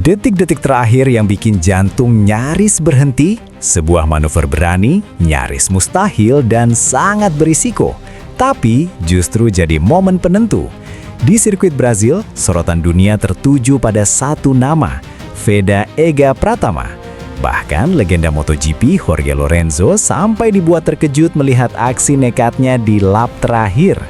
Detik-detik terakhir yang bikin jantung nyaris berhenti, sebuah manuver berani, nyaris mustahil dan sangat berisiko. Tapi justru jadi momen penentu. Di sirkuit Brazil, sorotan dunia tertuju pada satu nama, Veda Ega Pratama. Bahkan legenda MotoGP Jorge Lorenzo sampai dibuat terkejut melihat aksi nekatnya di lap terakhir.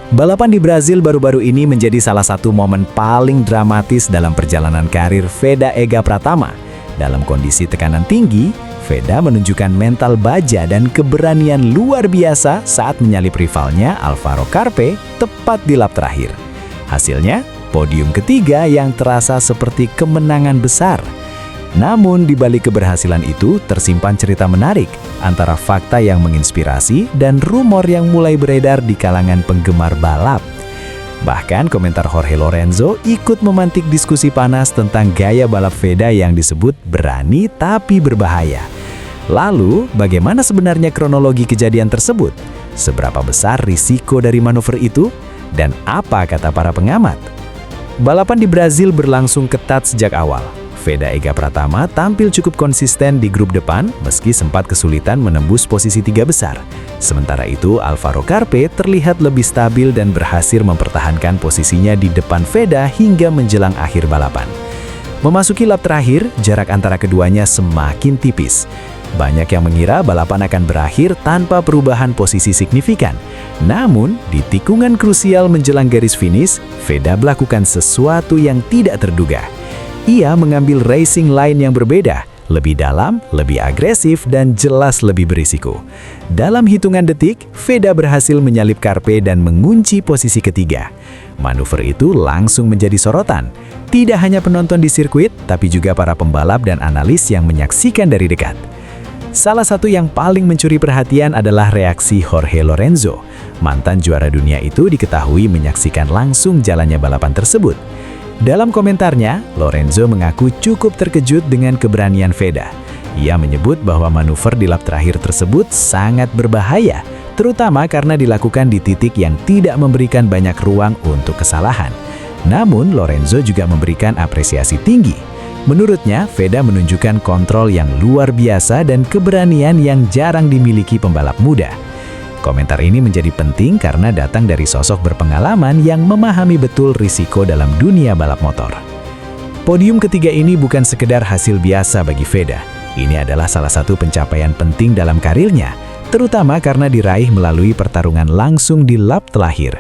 Balapan di Brazil baru-baru ini menjadi salah satu momen paling dramatis dalam perjalanan karir Veda Ega Pratama. Dalam kondisi tekanan tinggi, Veda menunjukkan mental baja dan keberanian luar biasa saat menyalip rivalnya Alvaro Carpe tepat di lap terakhir. Hasilnya, podium ketiga yang terasa seperti kemenangan besar. Namun di balik keberhasilan itu tersimpan cerita menarik antara fakta yang menginspirasi dan rumor yang mulai beredar di kalangan penggemar balap. Bahkan komentar Jorge Lorenzo ikut memantik diskusi panas tentang gaya balap Veda yang disebut berani tapi berbahaya. Lalu, bagaimana sebenarnya kronologi kejadian tersebut? Seberapa besar risiko dari manuver itu? Dan apa kata para pengamat? Balapan di Brazil berlangsung ketat sejak awal. Veda Ega Pratama tampil cukup konsisten di grup depan meski sempat kesulitan menembus posisi tiga besar. Sementara itu, Alvaro Carpe terlihat lebih stabil dan berhasil mempertahankan posisinya di depan Veda hingga menjelang akhir balapan. Memasuki lap terakhir, jarak antara keduanya semakin tipis. Banyak yang mengira balapan akan berakhir tanpa perubahan posisi signifikan. Namun, di tikungan krusial menjelang garis finish, Veda melakukan sesuatu yang tidak terduga. Ia mengambil racing line yang berbeda, lebih dalam, lebih agresif, dan jelas lebih berisiko. Dalam hitungan detik, Veda berhasil menyalip Carpe dan mengunci posisi ketiga. Manuver itu langsung menjadi sorotan. Tidak hanya penonton di sirkuit, tapi juga para pembalap dan analis yang menyaksikan dari dekat. Salah satu yang paling mencuri perhatian adalah reaksi Jorge Lorenzo. Mantan juara dunia itu diketahui menyaksikan langsung jalannya balapan tersebut. Dalam komentarnya, Lorenzo mengaku cukup terkejut dengan keberanian Veda. Ia menyebut bahwa manuver di lap terakhir tersebut sangat berbahaya, terutama karena dilakukan di titik yang tidak memberikan banyak ruang untuk kesalahan. Namun, Lorenzo juga memberikan apresiasi tinggi. Menurutnya, Veda menunjukkan kontrol yang luar biasa dan keberanian yang jarang dimiliki pembalap muda. Komentar ini menjadi penting karena datang dari sosok berpengalaman yang memahami betul risiko dalam dunia balap motor. Podium ketiga ini bukan sekedar hasil biasa bagi Veda. Ini adalah salah satu pencapaian penting dalam karirnya, terutama karena diraih melalui pertarungan langsung di lap terakhir.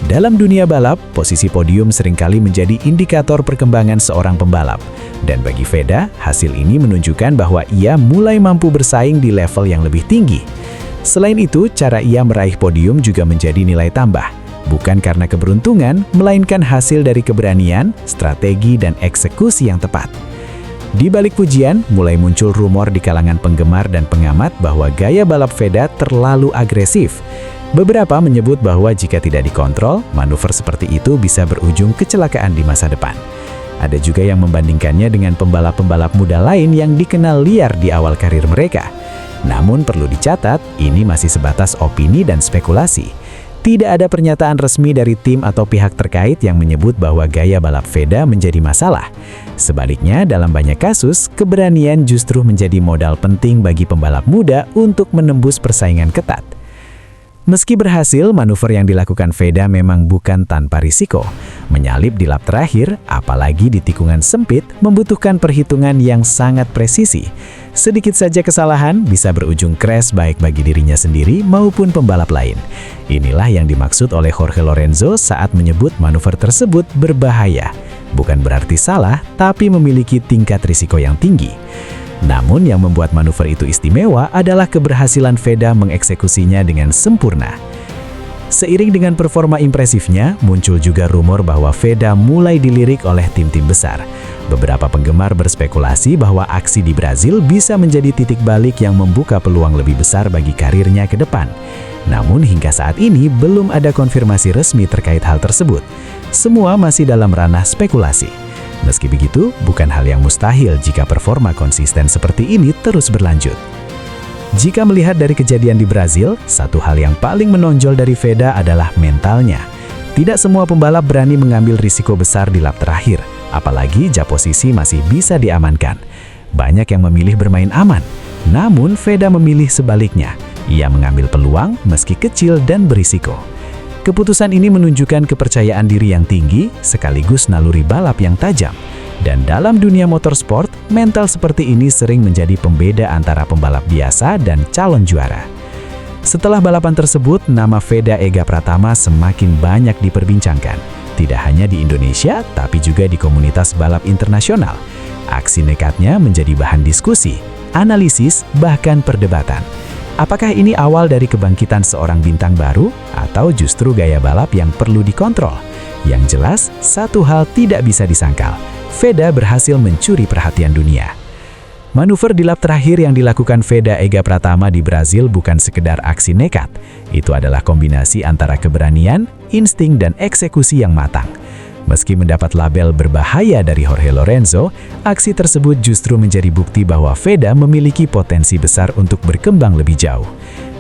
Dalam dunia balap, posisi podium seringkali menjadi indikator perkembangan seorang pembalap. Dan bagi Veda, hasil ini menunjukkan bahwa ia mulai mampu bersaing di level yang lebih tinggi. Selain itu, cara ia meraih podium juga menjadi nilai tambah. Bukan karena keberuntungan, melainkan hasil dari keberanian, strategi, dan eksekusi yang tepat. Di balik pujian, mulai muncul rumor di kalangan penggemar dan pengamat bahwa gaya balap Veda terlalu agresif. Beberapa menyebut bahwa jika tidak dikontrol, manuver seperti itu bisa berujung kecelakaan di masa depan. Ada juga yang membandingkannya dengan pembalap-pembalap muda lain yang dikenal liar di awal karir mereka. Namun perlu dicatat, ini masih sebatas opini dan spekulasi. Tidak ada pernyataan resmi dari tim atau pihak terkait yang menyebut bahwa gaya balap Veda menjadi masalah. Sebaliknya, dalam banyak kasus, keberanian justru menjadi modal penting bagi pembalap muda untuk menembus persaingan ketat. Meski berhasil, manuver yang dilakukan Veda memang bukan tanpa risiko. Menyalip di lap terakhir, apalagi di tikungan sempit, membutuhkan perhitungan yang sangat presisi. Sedikit saja kesalahan bisa berujung crash baik bagi dirinya sendiri maupun pembalap lain. Inilah yang dimaksud oleh Jorge Lorenzo saat menyebut manuver tersebut berbahaya. Bukan berarti salah, tapi memiliki tingkat risiko yang tinggi. Namun yang membuat manuver itu istimewa adalah keberhasilan Veda mengeksekusinya dengan sempurna. Seiring dengan performa impresifnya, muncul juga rumor bahwa Veda mulai dilirik oleh tim-tim besar. Beberapa penggemar berspekulasi bahwa aksi di Brazil bisa menjadi titik balik yang membuka peluang lebih besar bagi karirnya ke depan. Namun hingga saat ini belum ada konfirmasi resmi terkait hal tersebut. Semua masih dalam ranah spekulasi. Meski begitu, bukan hal yang mustahil jika performa konsisten seperti ini terus berlanjut. Jika melihat dari kejadian di Brazil, satu hal yang paling menonjol dari Veda adalah mentalnya. Tidak semua pembalap berani mengambil risiko besar di lap terakhir, apalagi jika posisi masih bisa diamankan. Banyak yang memilih bermain aman, namun Veda memilih sebaliknya. Ia mengambil peluang meski kecil dan berisiko. Keputusan ini menunjukkan kepercayaan diri yang tinggi sekaligus naluri balap yang tajam. Dan dalam dunia motorsport, mental seperti ini sering menjadi pembeda antara pembalap biasa dan calon juara. Setelah balapan tersebut, nama Veda Ega Pratama semakin banyak diperbincangkan. Tidak hanya di Indonesia, tapi juga di komunitas balap internasional. Aksi nekatnya menjadi bahan diskusi, analisis, bahkan perdebatan. Apakah ini awal dari kebangkitan seorang bintang baru, atau justru gaya balap yang perlu dikontrol? Yang jelas, satu hal tidak bisa disangkal. Veda berhasil mencuri perhatian dunia. Manuver di lap terakhir yang dilakukan Veda Ega Pratama di Brazil bukan sekedar aksi nekat. Itu adalah kombinasi antara keberanian, insting, dan eksekusi yang matang. Meski mendapat label berbahaya dari Jorge Lorenzo, aksi tersebut justru menjadi bukti bahwa Veda memiliki potensi besar untuk berkembang lebih jauh.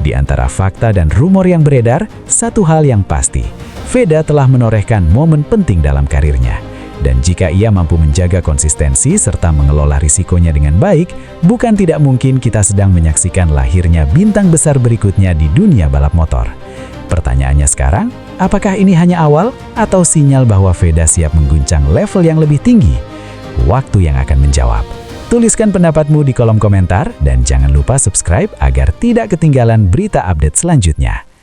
Di antara fakta dan rumor yang beredar, satu hal yang pasti, Veda telah menorehkan momen penting dalam karirnya. Dan jika ia mampu menjaga konsistensi serta mengelola risikonya dengan baik, bukan tidak mungkin kita sedang menyaksikan lahirnya bintang besar berikutnya di dunia balap motor. Pertanyaannya sekarang, apakah ini hanya awal atau sinyal bahwa Veda siap mengguncang level yang lebih tinggi? Waktu yang akan menjawab. Tuliskan pendapatmu di kolom komentar dan jangan lupa subscribe agar tidak ketinggalan berita update selanjutnya.